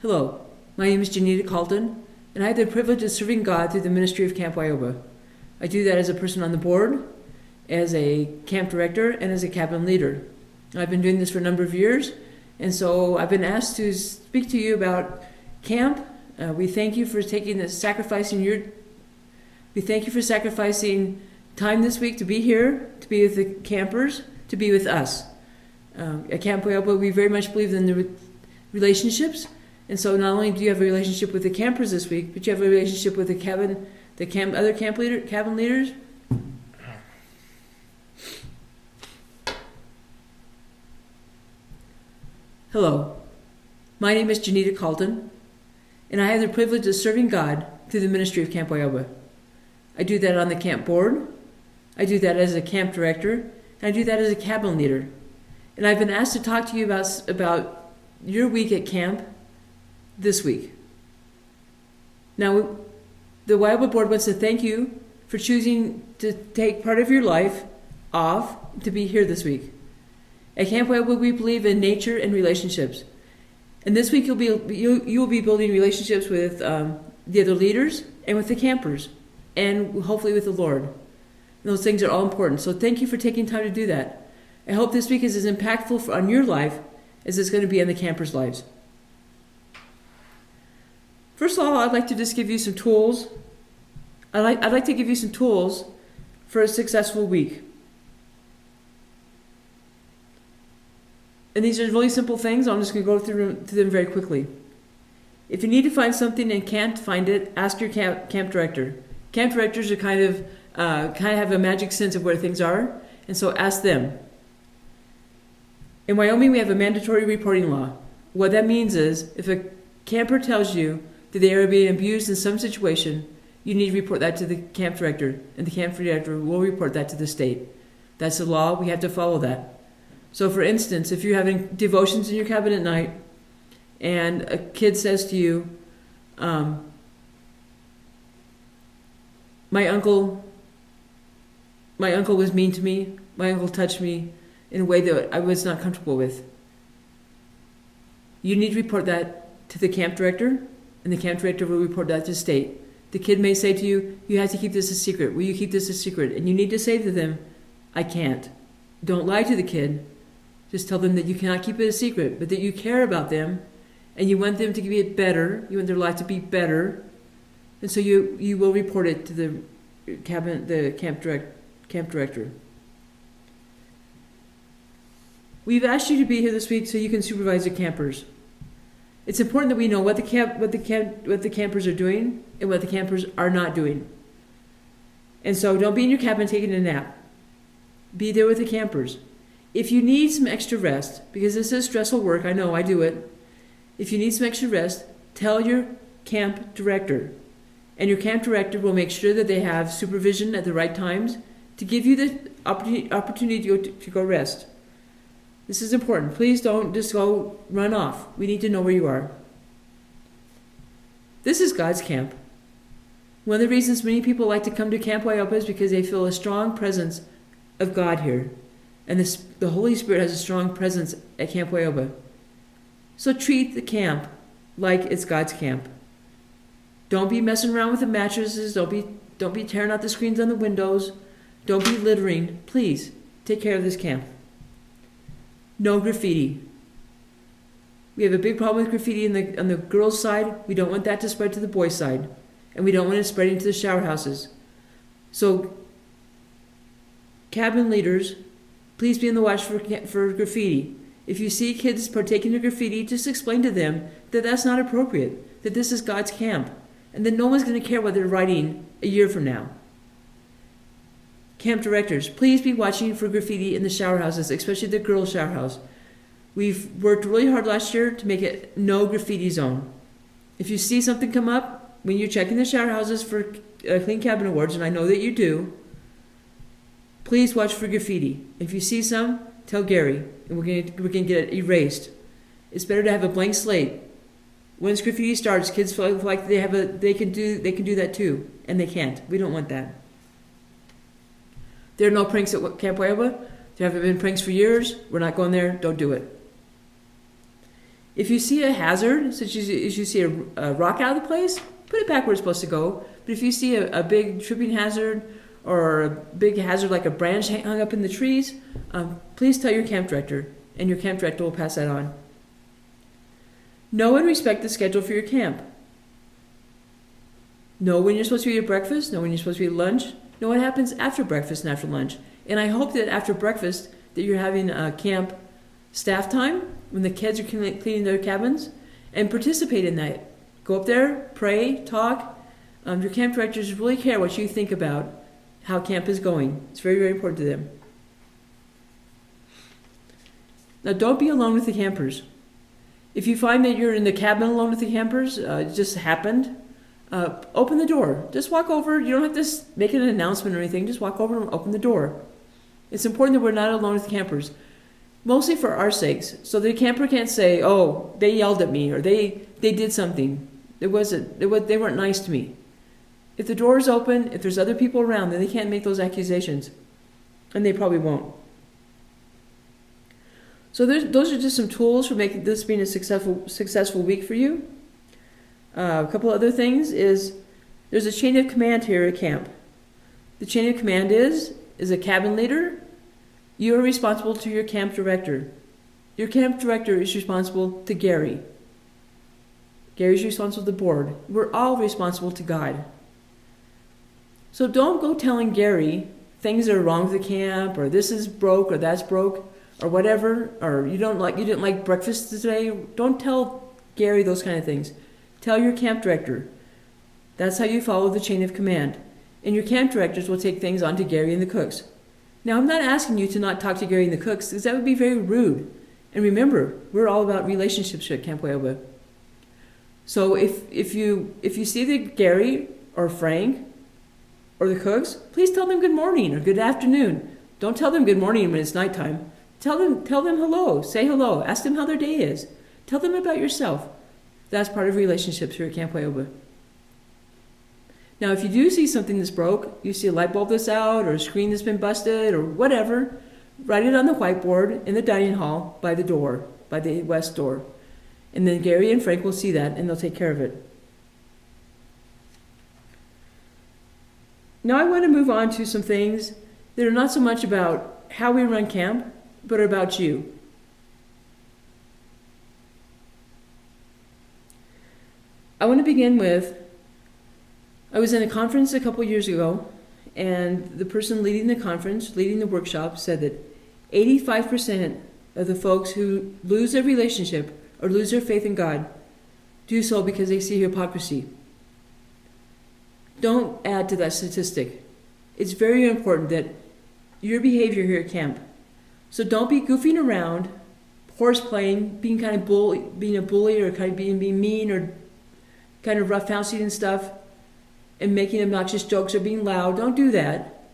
Hello, my name is Janita Calton, and I have the privilege of serving God through the ministry of Camp Wyoba. I do that as a person on the board, as a camp director, and as a cabin leader. I've been doing this for a number of years, and so I've been asked to speak to you about camp. We thank you for sacrificing time this week to be here, to be with the campers, to be with us. At Camp Wyoba, we very much believe in the relationships. And so not only do you have a relationship with the campers this week, but you have a relationship with cabin leaders. Hello, my name is Janita Calton, and I have the privilege of serving God through the ministry of Camp Wyoba. I do that on the camp board, I do that as a camp director, and I do that as a cabin leader. And I've been asked to talk to you about your week at camp this week. Now, the Wyoba board wants to thank you for choosing to take part of your life off to be here this week. At Camp Wyoba, we believe in nature and relationships. And this week, you will be building relationships with the other leaders and with the campers, and hopefully with the Lord. And those things are all important. So thank you for taking time to do that. I hope this week is as impactful on your life as it's going to be on the campers' lives. First of all, I'd like to just give you some tools. I'd like to give you some tools for a successful week. And these are really simple things. I'm just going to go through them very quickly. If you need to find something and can't find it, ask your camp director. Camp directors are kind of have a magic sense of where things are, and so ask them. In Wyoming, we have a mandatory reporting law. What that means is, if a camper tells you that they are being abused in some situation, you need to report that to the camp director, and the camp director will report that to the state. That's the law. We have to follow that. So, for instance, if you're having devotions in your cabin at night, and a kid says to you, my uncle was mean to me, my uncle touched me in a way that I was not comfortable with, you need to report that to the camp director, and the camp director will report that to the state. The kid may say to you, you have to keep this a secret. Will you keep this a secret? And you need to say to them, I can't. Don't lie to the kid. Just tell them that you cannot keep it a secret, but that you care about them, and you want them to get better. You want their life to be better. And so you will report it to the camp director. We've asked you to be here this week so you can supervise the campers. It's important that we know what the campers are doing and what the campers are not doing. And so don't be in your cabin taking a nap. Be there with the campers. If you need some extra rest, because this is stressful work, I know, I do it. If you need some extra rest, tell your camp director. And your camp director will make sure that they have supervision at the right times to give you the opportunity to go rest. This is important. Please don't just go run off. We need to know where you are. This is God's camp. One of the reasons many people like to come to Camp Wyoba is because they feel a strong presence of God here. And the Holy Spirit has a strong presence at Camp Wyoba. So treat the camp like it's God's camp. Don't be messing around with the mattresses. Don't be tearing out the screens on the windows. Don't be littering. Please, take care of this camp. No graffiti. We have a big problem with graffiti on the girls' side. We don't want that to spread to the boys' side. And we don't want it spreading to the shower houses. So, cabin leaders, please be on the watch for graffiti. If you see kids partaking in graffiti, just explain to them that that's not appropriate, that this is God's camp, and that no one's going to care what they're writing a year from now. Camp directors, please be watching for graffiti in the shower houses, especially the girls' shower house. We've worked really hard last year to make it no graffiti zone. If you see something come up when you're checking the shower houses for Clean Cabin Awards, and I know that you do, please watch for graffiti. If you see some, tell Gary, and we're going to get it erased. It's better to have a blank slate. Once graffiti starts, kids feel like they can do that too, and they can't. We don't want that. There are no pranks at Camp Wyoba. There haven't been pranks for years. We're not going there. Don't do it. If you see a hazard, such as you see a rock out of the place, put it back where it's supposed to go. But if you see a big tripping hazard or a big hazard like a branch hung up in the trees, please tell your camp director, and your camp director will pass that on. Know and respect the schedule for your camp. Know when you're supposed to eat your breakfast, know when you're supposed to eat lunch, know what happens after breakfast and after lunch. And I hope that after breakfast that you're having a camp staff time when the kids are cleaning their cabins, and participate in that. Go up there, pray, talk. Your camp directors really care what you think about how camp is going. It's very, very important to them. Now, don't be alone with the campers. If you find that you're in the cabin alone with the campers, it just happened, open the door. Just walk over. You don't have to make an announcement or anything. Just walk over and open the door. It's important that we're not alone with campers, mostly for our sakes. So the camper can't say, oh, they yelled at me, or they did something. They weren't nice to me. If the door is open, if there's other people around, then they can't make those accusations. And they probably won't. So those are just some tools for making this being a successful week for you. A couple other things is there's a chain of command here at camp. The chain of command is a cabin leader. You are responsible to your camp director. Your camp director is responsible to Gary. Gary's responsible to the board. We're all responsible to God. So don't go telling Gary things that are wrong with the camp, or this is broke, or that's broke, or whatever, or you didn't like breakfast today. Don't tell Gary those kind of things. Tell your camp director. That's how you follow the chain of command. And your camp directors will take things on to Gary and the cooks. Now, I'm not asking you to not talk to Gary and the cooks, because that would be very rude. And remember, we're all about relationships here at Camp Wyoba. So if you see the Gary or Frank or the cooks, please tell them good morning or good afternoon. Don't tell them good morning when it's nighttime. Tell them hello. Say hello. Ask them how their day is. Tell them about yourself. That's part of relationships here at Camp Wyoba. Now, if you do see something that's broke, you see a light bulb that's out or a screen that's been busted or whatever, write it on the whiteboard in the dining hall by the door, by the west door. And then Gary and Frank will see that and they'll take care of it. Now I want to move on to some things that are not so much about how we run camp, but are about you. I want to begin with, I was in a conference a couple years ago, and the person leading the conference, leading the workshop, said that 85% of the folks who lose their relationship or lose their faith in God do so because they see hypocrisy. Don't add to that statistic. It's very important that your behavior here at camp. So don't be goofing around, horseplaying, being kind of being a bully, or kind of being mean, or kind of roughhousing and stuff, and making obnoxious jokes or being loud. Don't do that.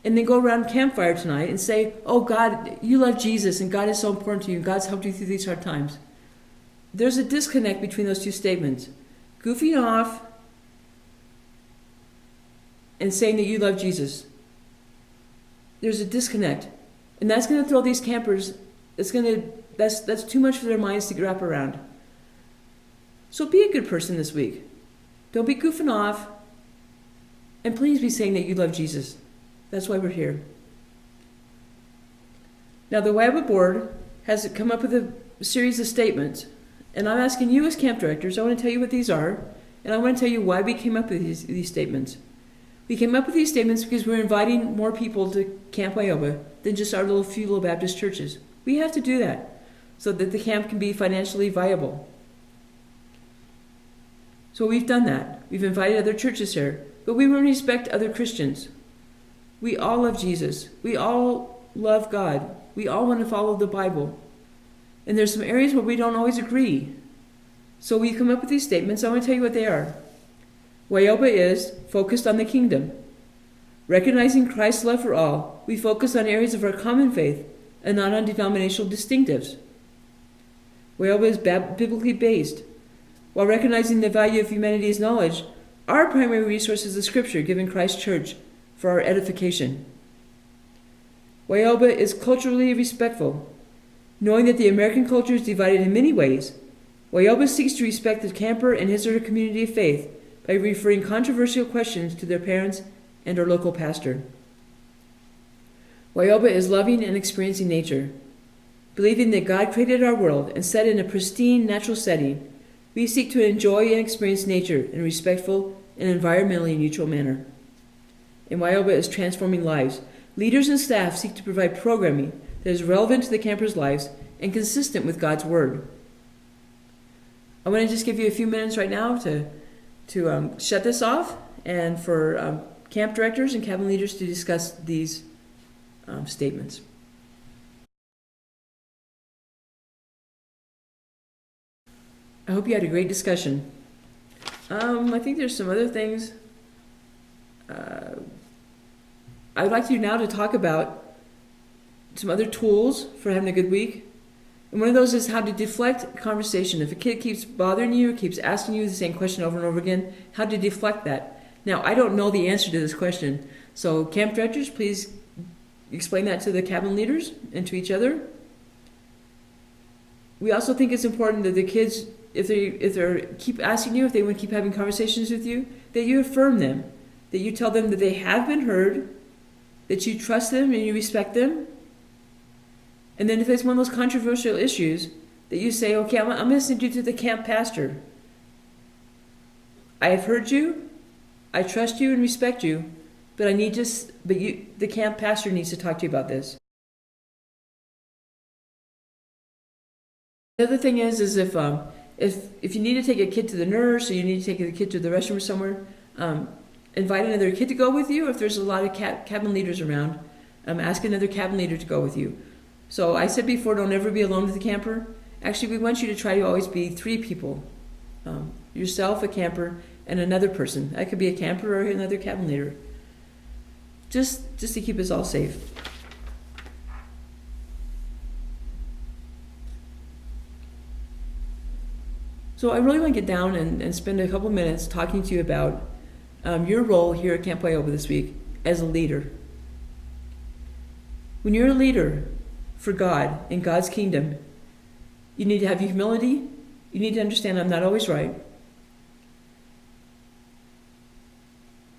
And then go around campfire tonight and say, oh God, you love Jesus and God is so important to you and God's helped you through these hard times. There's a disconnect between those two statements. Goofing off and saying that you love Jesus. There's a disconnect. And that's going to throw these campers, that's too much for their minds to wrap around. So be a good person this week. Don't be goofing off. And please be saying that you love Jesus. That's why we're here. Now, the Wyoba board has come up with a series of statements. And I'm asking you as camp directors, I want to tell you what these are. And I want to tell you why we came up with these statements. We came up with these statements because we're inviting more people to Camp Wyoba than just our few little Baptist churches. We have to do that so that the camp can be financially viable. So we've done that. We've invited other churches here. But we want to respect other Christians. We all love Jesus. We all love God. We all want to follow the Bible. And there's some areas where we don't always agree. So we come up with these statements. I want to tell you what they are. Wyoba is focused on the kingdom. Recognizing Christ's love for all, we focus on areas of our common faith and not on denominational distinctives. Wyoba is biblically based. While recognizing the value of humanity's knowledge, our primary resource is the Scripture given Christ's church for our edification. Wyoba is culturally respectful, knowing that the American culture is divided in many ways, Wyoba seeks to respect the camper and his or her community of faith by referring controversial questions to their parents and or local pastor. Wyoba is loving and experiencing nature. Believing that God created our world and set it in a pristine natural setting, we seek to enjoy and experience nature in a respectful and environmentally neutral manner. And Wyoba is transforming lives. Leaders and staff seek to provide programming that is relevant to the campers' lives and consistent with God's Word. I want to just give you a few minutes right now to shut this off and for camp directors and cabin leaders to discuss these statements. I hope you had a great discussion. I think there's some other things I would like you now to talk about some other tools for having a good week. And one of those is how to deflect conversation. If a kid keeps bothering you or keeps asking you the same question over and over again, how to deflect that. Now, I don't know the answer to this question, so camp directors, please explain that to the cabin leaders and to each other. We also think it's important that the kids, if they keep asking you, if they want to keep having conversations with you, that you affirm them, that you tell them that they have been heard, that you trust them and you respect them. And then if it's one of those controversial issues, that you say, okay, I'm listening to the camp pastor. I have heard you, I trust you and respect you, but the camp pastor needs to talk to you about this. The other thing is if you need to take a kid to the nurse or you need to take a kid to the restroom or somewhere, invite another kid to go with you. If there's a lot of cabin leaders around, ask another cabin leader to go with you. So I said before, don't ever be alone with the camper. Actually, we want you to try to always be 3 people. Yourself, a camper, and another person. That could be a camper or another cabin leader. Just to keep us all safe. So I really want to get down and spend a couple minutes talking to you about your role here at Camp Wyoba this week as a leader. When you're a leader for God in God's kingdom, you need to have humility. You need to understand I'm not always right.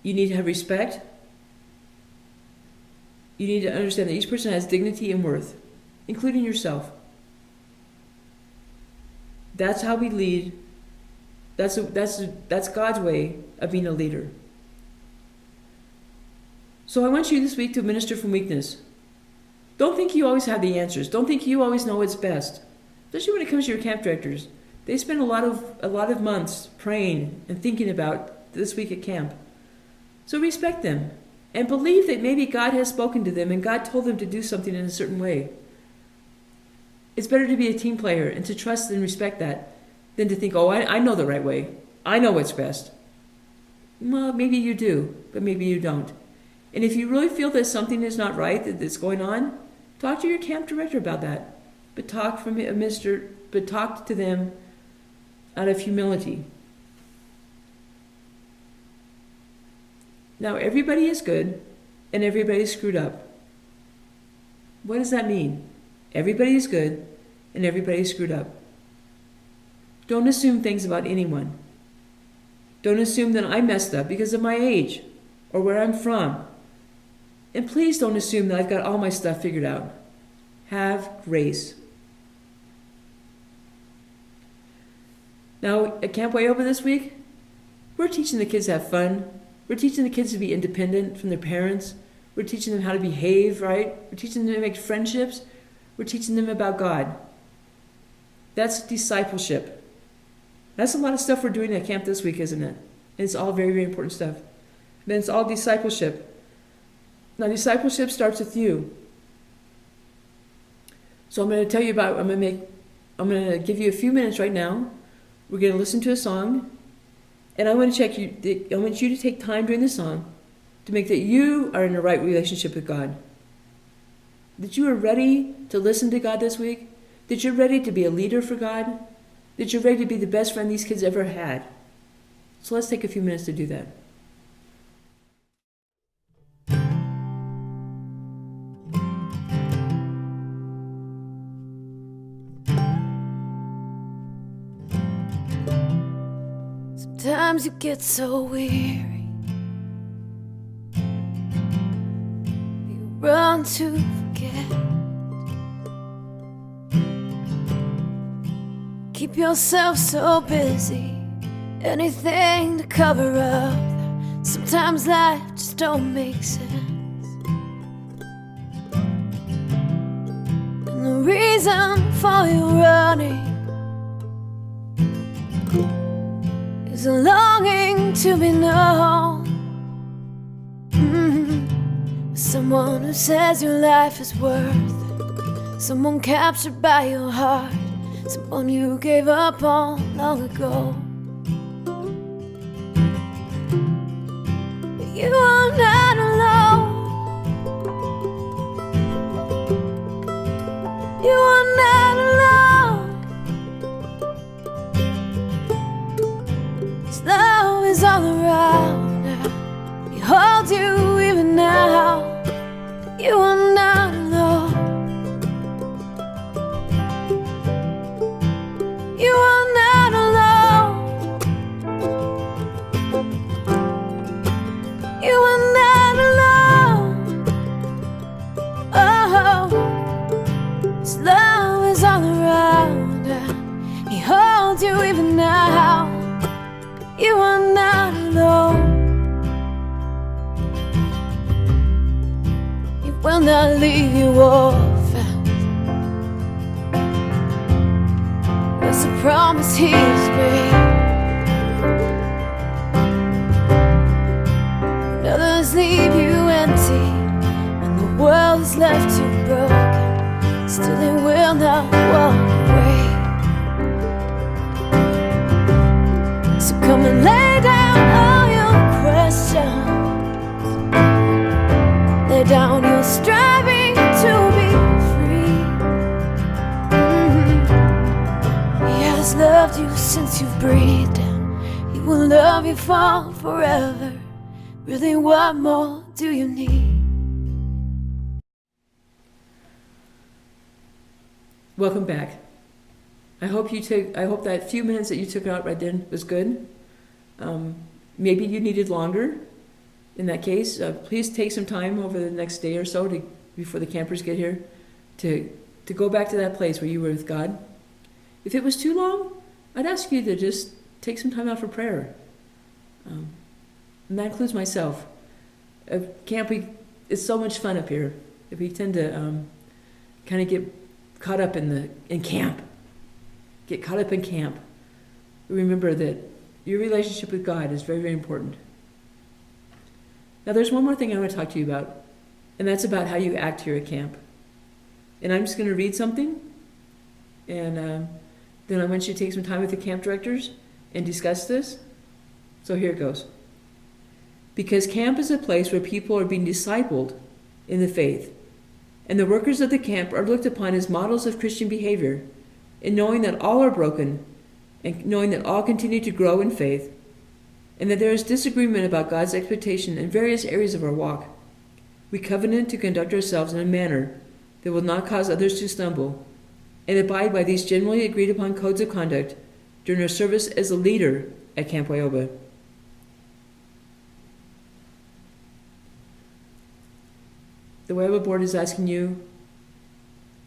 You need to have respect. You need to understand that each person has dignity and worth, including yourself. That's how we lead. That's God's way of being a leader. So I want you this week to minister from weakness. Don't think you always have the answers. Don't think you always know what's best. Especially when it comes to your camp directors. They spend a lot of months praying and thinking about this week at camp. So respect them and believe that maybe God has spoken to them and God told them to do something in a certain way. It's better to be a team player and to trust and respect that than to think, oh, I know the right way. I know what's best. Well, maybe you do, but maybe you don't. And if you really feel that something is not right, that's going on, talk to your camp director about that. But talk to them out of humility. Now, everybody is good and everybody is screwed up. What does that mean? Everybody is good and everybody is screwed up. Don't assume things about anyone. Don't assume that I messed up because of my age or where I'm from. And please don't assume that I've got all my stuff figured out. Have grace. Now, at Camp Wyoba this week, we're teaching the kids to have fun. We're teaching the kids to be independent from their parents. We're teaching them how to behave, right? We're teaching them to make friendships. We're teaching them about God. That's discipleship. That's a lot of stuff we're doing at camp this week, isn't it? And it's all very, very important stuff. Then it's all discipleship. Now, discipleship starts with you. So I'm going to tell you about, I'm going to give you a few minutes right now. We're going to listen to a song. And I want you to take time during the song to make that you are in the right relationship with God. That you are ready to listen to God this week. That you're ready to be a leader for God. That you're ready to be the best friend these kids ever had. So let's take a few minutes to do that. Sometimes you get so weary, you run to forget. Keep yourself so busy, anything to cover up. Sometimes life just don't make sense. And the reason for you running is a longing to be known. Someone who says your life is worth it. Someone captured by your heart. Someone you gave up on long ago. But you are not alone. You are not alone. His love is all around now. He holds you even now. You are not alone. You are not alone. You are not alone. Oh, His love is all around. He holds you even now. You are not alone. He will not leave you orphaned. It's a promise He's made. When others leave you empty and the world is left you broken, still they will not walk away. So come and lay down all your questions. Lay down your striving to be free. He has loved you since you've breathed. He will love you for forever. Really, what more do you need? Welcome back. I hope that few minutes that you took out right then was good. Maybe you needed longer. In that case, please take some time over the next day or so before the campers get here to go back to that place where you were with God. If it was too long, I'd ask you to just take some time out for prayer. And that includes myself. It's so much fun up here. We tend to kind of get caught up in camp. Get caught up in camp. Remember that your relationship with God is very, very important. Now there's one more thing I want to talk to you about, and that's about how you act here at camp. And I'm just going to read something, and then I want you to take some time with the camp directors and discuss this. So here it goes. Because camp is a place where people are being discipled in the faith, and the workers of the camp are looked upon as models of Christian behavior, in knowing that all are broken, and knowing that all continue to grow in faith, and that there is disagreement about God's expectation in various areas of our walk. We covenant to conduct ourselves in a manner that will not cause others to stumble, and abide by these generally agreed upon codes of conduct during our service as a leader at Camp Wyoba. The Wyoba board is asking you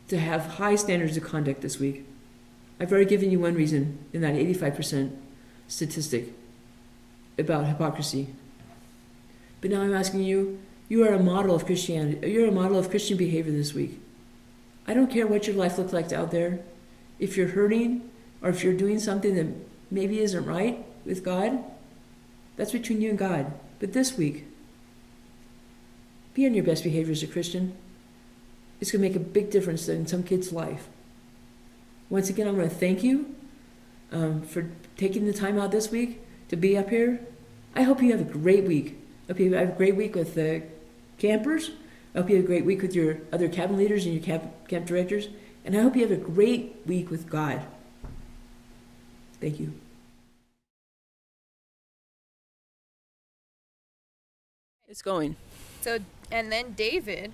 to have high standards of conduct this week. I've already given you one reason in that 85% statistic about hypocrisy. But now I'm asking you, you are a model of Christianity. You're a model of Christian behavior this week. I don't care what your life looks like out there. If you're hurting or if you're doing something that maybe isn't right with God, that's between you and God. But this week, be on your best behavior as a Christian. It's going to make a big difference in some kid's life. Once again, I want to thank you for taking the time out this week to be up here. I hope you have a great week. I hope you have a great week with the campers. I hope you have a great week with your other cabin leaders and your camp directors. And I hope you have a great week with God. Thank you. It's going. So, and then David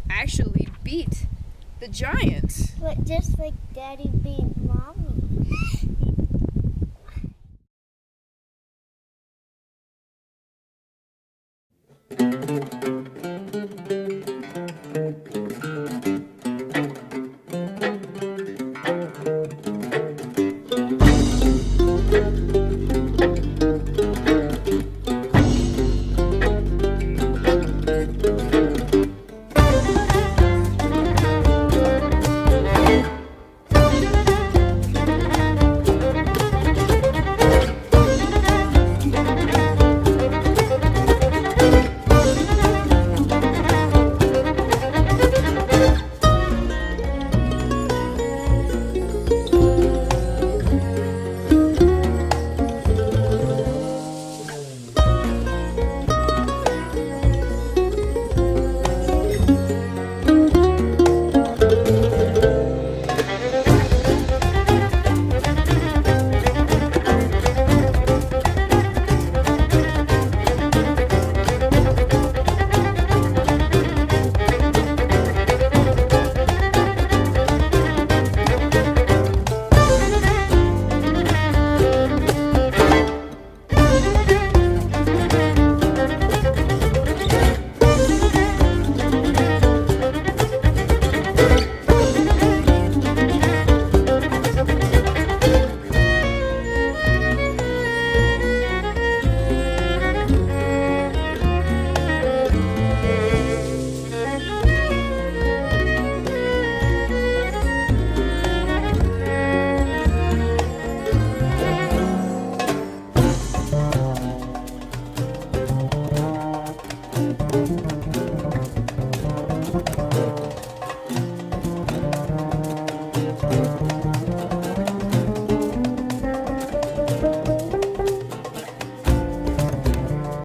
actually beat the giants. But just like Daddy beat Mommy.